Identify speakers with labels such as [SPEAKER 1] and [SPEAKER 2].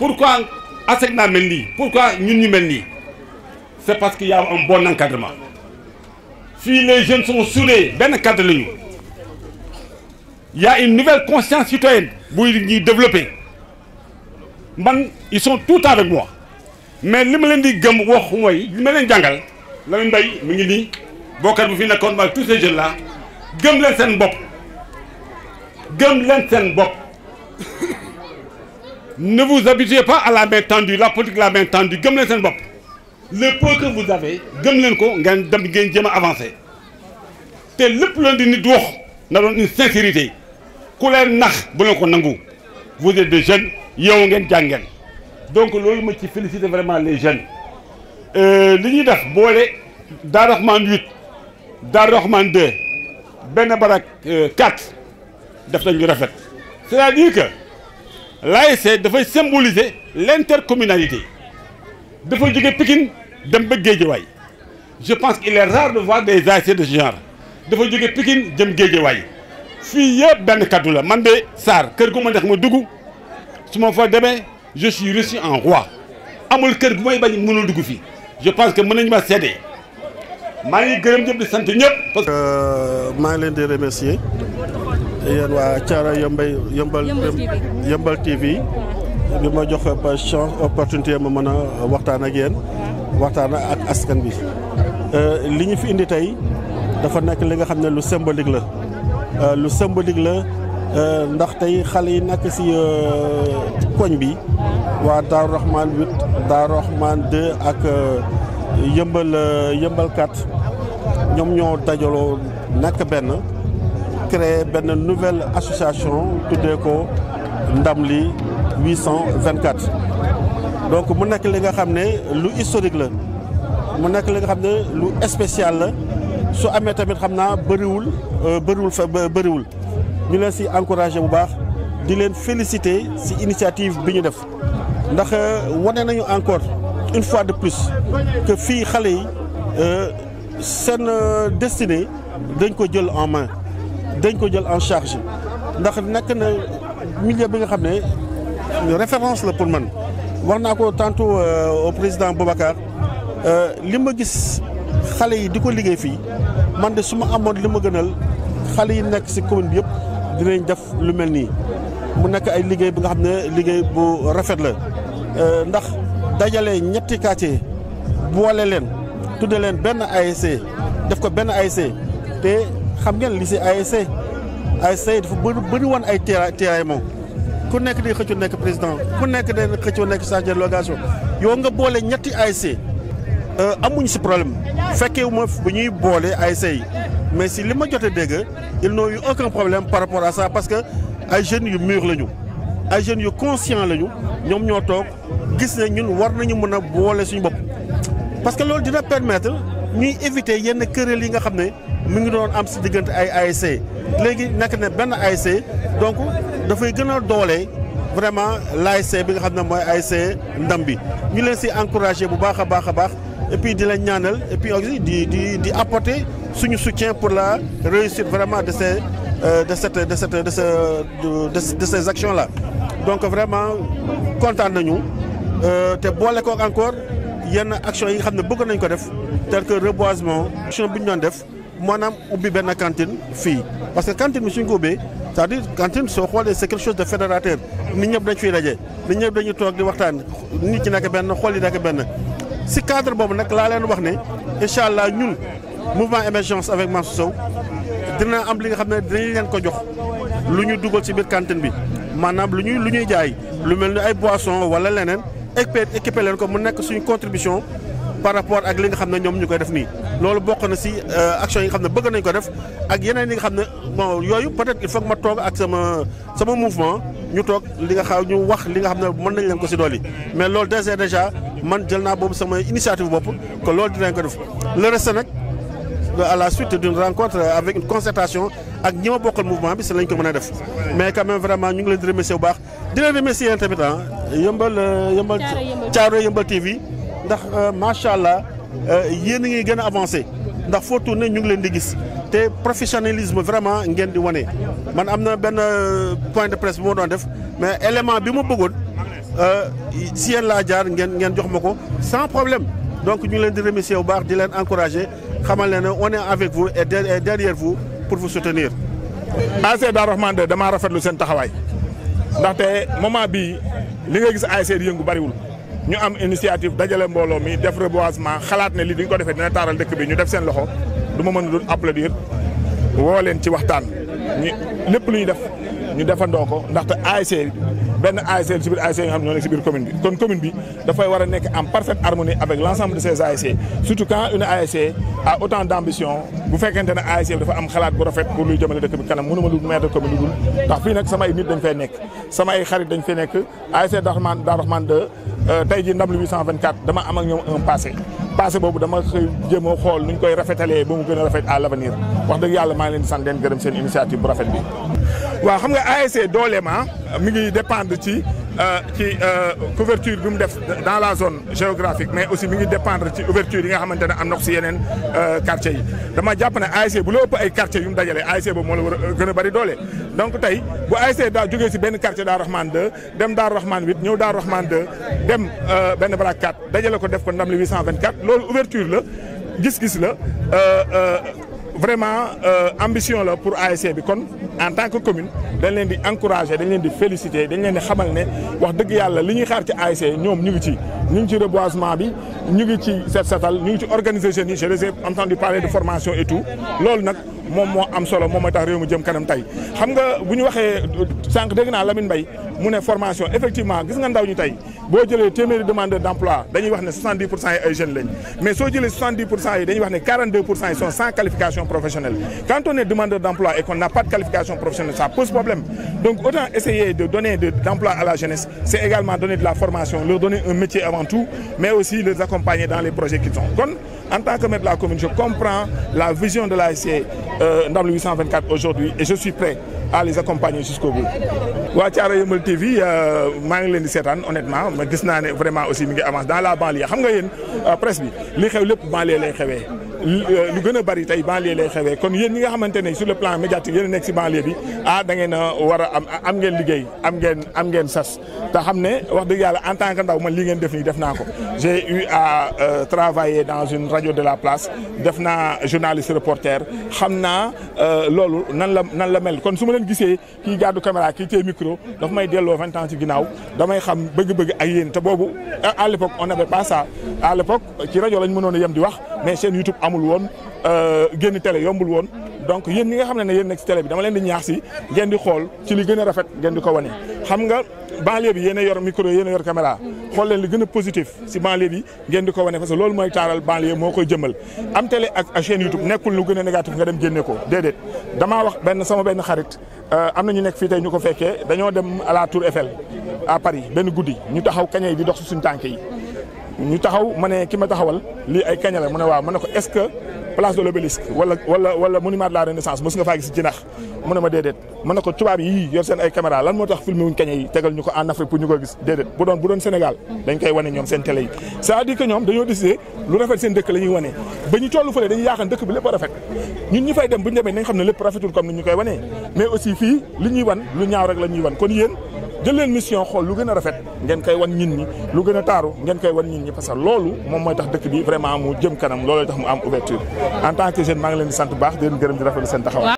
[SPEAKER 1] pourquoi ASECNA mel nii pourquoi ñun ñu mel nii c'est parce qu'il y a un bon encadrement fii les jeunes sont soudés benn cadre la ñu il y a une nouvelle conscience citoyenne buy ñuy développer man ils sont tout le temps avec moi mais li ma leen di gëm wax mooy li ma leen jàngal Lamine Mbaye mi ngi nii bokkat bu fi nekkoon ma tous ces jeunes là gëm leen seen bopp gëm leen seen bopp ne vous habituez pas à la main tendue la politique la main tendue gëm leen seen bopp le peu que vous avez gëm leen ko ngeen dem ngeen jéem a avancer te lépp leen di nit wax na doon une sincérité ku leen nax bu leen ko nangu vous êtes des jeunes yow ngeen jàngeen donc loolu ma ci féliciter vraiment les jeunes li ñuy def boole Daaru Rahman 8 Daaru Rahman 2 benn barak 4 def nañ ñu rafet c'est-à-dire que l'ASC dafay symboliser l'intercommunalité dafa jóge Pikine dem ba Guédiawaye je pense qu'il est rare de voir des ASC de ce genre dafa jóge Pikine jëm Guédiawaye fii yëpp benn kaddu la man de Sarr kër gu ma neex ma dugg su ma fa demee je suis reçu en roi amul kër gu may bañ mënul dugg fii je pense que mën nañu ma seede maa ngi gërëm ñëpp di sant ñëpp. parce que
[SPEAKER 2] maa ngi leen di remercier yéen waa Thiaroye Yeumbeul TV bi ma jox chance opportunité ma mën a waxtaan ak yéen waxtaan ak askan bi li ñu fi indi tey dafa nekk li nga xam ne lu symbolique la ndax tey xale yi nekk ci koñ bi waa Daaru Rahman 8 Daaru Rahman 2 ak Yeumbeul 4 ñoom ñoo dajaloo nekk benn créer benn nouvelle association tuddee ko Ndamli 824 donc mu nekk li nga xam ne lu historique la mu nekk li nga xam ne lu spécial la su amee tamit xam naa bëriwul ñu leen ci encourager bu baax di leen féliciter ci initiative bi ñu def ndax wane nañu encore une fois de plus que fii xale yi seen destinée dañ ko jël en main dañ ko jël en charge ndax nekk na milieu bi nga xam ne référence la pour man wax naa ko tantôt au président Boubacar li ma gis xale yi di ko liggéey fii man de su ma amoon li ma gënal xale yi nekk ci commune bi yëpp dinañ def lu mel nii mu nekk ay liggéey bi nga xam ne liggéey bu rafet la ndax dajale ñetti quartier boole leen tudde leen benn ASC def ko benn ASC te xam ngeen li ci ASC dafa bëri woon ay tiraillement ku nekk di xëccu nekk président ku nekk di xëccu nekk chargé de l'organisation yow nga boole ñetti ASC amuñ ci problème fekkee ma bu ñuy boole ASC yi mais si li ma jotee dégg ils n'ont eu aucun problème par rapport à ça parce que ay jeunes yu mûrs lañu ay jeunes yu conscients lañu ñoom ñoo toog gis ne ñun war nañu mën a boole suñu bopp. parce que loolu dina permettre ñuy éviter yenn querelles yi nga xam ne mu ngi doon am si diggante ay ASC léegi nekk na benn ASC donc dafay gën a doole vraiment l'ASC bi nga xam ne mooy ASC ndam bi ñu leen si encourager bu baax a baax a baax et puis di leen ñaanal et puis aussi di apporter suñu soutien pour la réussite vraiment de ces actions là donc vraiment kontaan nañu te boole ko encore yenn action yi nga xam ne bëgg nañ ko def tel que reboisement action bi ñu doon def maanaam ubbi benn cantine fii parce que cantine bi suñ ko ubbee c'est-à-dire cantine soo xoolee c'est quelque chose de fédérateur nit ñëpp dañ fiy daje nit ñëpp dañuy toog di waxtaan nit ci nekk benn xool yi nekk benn si cadre boobu nag laa leen wax ne incha allah ñun mouvement émergence avec Mansour Sow dina am li nga xam ne dinañ leen ko jox lu ñu dugal ci biir cantine bi maanaam lu ñuy jaay lu mel ni ay boissons wala leneen équipé leen ko mu nekk suñu contribution par rapport ak li nga xam ne ñoom ñu koy def nii. loolu bokk na ci action yi nga xam ne bëgg nañ ko def ak yeneen yi nga xam ne bon yooyu peut-être il faut que ma toog ak sama mouvement ñu toog li nga xam ñu wax li nga xam ne mën nañ leen ko ci dolli mais loolu déjà man jël naa boobu sama initiative bopp que loolu dinañ ko def le reste nag à la suite d'une rencontre avec une concertation ak ñi ma bokkal mouvement bi si lañ ko mën a def mais quand même vraiment ñu ngi leen di remercier bu baax di leen remercier yéen tamit Thiaroye Yeumbeul TV ndax macha allah yéen a ngi gën a avancé ndax foo tourné ñu ngi leen di gis te professionnalisme vraiment ngeen di wane man am na benn point de presse bi ma doon def mais élément bi ma bëggoon si yéen laa jaar ngeen jox ma ko sans problème donc ñu leen di remercier bu baax di leen encourager xamal leen ne on est avec vous et derrière vous pour vous soutenir.
[SPEAKER 3] ASC Darou Rahmane 2 damaa rafetlu seen taxawaay ndaxte moment bii li nga gis ASC di yëngu bariwul ñu am initiative dajale mbooloo mi def reboisement xalaat ne lii duñ ko defee dina taaral dëkk bi ñu def seen loxo du ma mën a dul applaudir woo leen ci waxtaan ñu lépp lu ñu def ñu defandoo ko ndaxte ASC benn ASC ci biir ASC yi nga xam ñoo nekk ci biir commune bi kon commune bi dafay war a nekk en parfaite harmonie avec l'ensemble de ces ASC surtout quand une ASC a autant d'ambition bu fekkente ne ASC bi dafa am xalaat bu rafet pour luy jëmale dëkk bi kanam mënuma lu maire de commune lu dul ndax fii nag sama ay nit dañ fay nekk sama ay xarit dañ fay nekk ASC Darou Rahmane 2 tey jii ndam lu 824 dama am ak ñoom un passé boobu dama jéem a xool nuñ koy rafetalee ba mu gën a rafet à l'avenir wax dëgg yàlla maa ngi leen di sant leen gërëm seen initiative bu rafet bi. waaw xam nga ASC dooleem mi ngi dépendre ci couverture bi mu def dans la zone géographique mais aussi mi ngi dépendre ci ouverture yi nga xamante ne am na ko si yeneen quartiers yi dama jàpp ne ASC bu la ëpp ay quartiers yu mu dajalee ASC boobu moo la war a gën a bëri doole. donc tey bu ASC daa jógee si benn quartier Darou Rahmane 2 dem Darou Rahmane 8 ñëw Darou Rahmane 2 dem benn Baraak 4 dajale ko def ko ndam li 824 loolu ouverture la gis-gis la vraiment ambition la pour ASC bi kon en tant que commune dañ leen di encourager dañ leen di féliciter dañ leen di xamal ne wax dëgg yàlla li ñuy xaar ci ASC ñoom ñu ngi ci reboisement bi ñu ngi ci set setal ñu ngi ci organiser jeunes yi je les ai entendu parler de formation et tout loolu nag moom moo am solo moom mooy tax réew mi jëm kanam tey xam nga bu ñu waxee sànq dégg naa Lamine Mbaye mu ne formation effectivement gis nga ndaw ñi tey boo jëlee téeméeri demandeur d'emploi dañuy wax ne 70% yi ay jeunes lañ mais soo jëlee 70% yi dañuy wax ne 42% yi sont sans qualification professionnelle quand on est demandeur d'emploi et qu'on n'a pas de qualification professionnelle ça pose problème donc autant essayer de donner d'emploi à la jeunesse c'est également donner de la formation leur donner un métier avant tout mais aussi les accompagner dans les projets qu'ils ont kon en tant que maire de la commune je comprends la vision de l'ASC Ndam lu 824 aujourd'hui et je suis prêt à les accompagner jusqu'au bout. waa Thiaroye Yeumbeul TV maa ngi leen di seetaan honnêtement ma gis naa ne vraiment aussi mi ngi avance dans la banlieue xam nga yéen presse bi li xew lépp banlieue lay xewee lu gën a bari tey banlieue lay xewee kon yéen ñi nga xamante ne sur le plan médiatique yéen a nekk ci banlieue bi da ngeen a war a am ngeen liggéey am ngeen sas te xam ne wax dëgg yàlla en tant que ndaw man li ngeen def nii def naa ko j'ai eu à travailler dans une radio de la place def naa journaliste reporter xam naa loolu nan la mel kon su ma leen gisee kii gàddu caméra kii téye micro dafa may delloo 20 ans ci ginnaaw damay xam bëgg-bëgg ak yéen te boobu à l'époque on n'avait pas ça à l'époque ci rajo lañ mënoon a yem di wax mais chaîne YouTube amul woon génn télé yombul woon donc yéen ñi nga xam ne yéen nekk ci télé bi dama leen di ñaax si ngeen di xool ci li gën a rafet ngeen di ko wane. xam nga banlieue bi yéen a yor micro yéen a yor caméra xool leen li gën a positif si banlieue bi ngeen di ko wane parce que loolu mooy taaral banlieue moo koy jëmmal am télé ak chaîne YouTube nekkul lu gën a négatif nga dem génne ko déedéet. damaa wax sama benn xarit am na ñu nekk fii tey ñu ko fekkee dañoo dem à la Tour Eiffel à Paris benn guddi ñu taxaw kaña yi di dox si suñu tànk yi ñu taxaw ma ne ki ma taxawal lii ay kaña la mu ne waaw ma ne ko est-ce que place de l'Obélisque wala monument de la Renaissance mos nga faa gis jinax mu ne ma déedéet ma ne ko tubaab yi yor seen ay caméra lan moo tax filmé wuñ kaña yi tegal ñu ko en Afrique pour ñu ko gis déedéet bu doon Sénégal dañ koy wane ñoom seen télé yi c'est-à-dire que ñoom dañoo décidé lu rafet seen dëkk la ñuy wane ba ñu tollu fële dañuy yaakaar dëkk bi lépp a rafet ñun ñi fay dem bu ñu demee nañ xam ne lépp rafetul comme ni ñu koy wanee mais aussi fii li ñuy wan lu ñaaw rek la ñuy wan kon yéen jël leen mission xool lu gën a rafet ngeen koy wan nit ñi lu gën a taaru ngeen koy wan nit ñi parce que loolu moom mooy tax dëkk bi vraiment mu jëm kanam looloo tax mu am ouverture en tant que jeune maa ngi leen di sant bu baax di leen gërëm di rafetlu seen taxawaay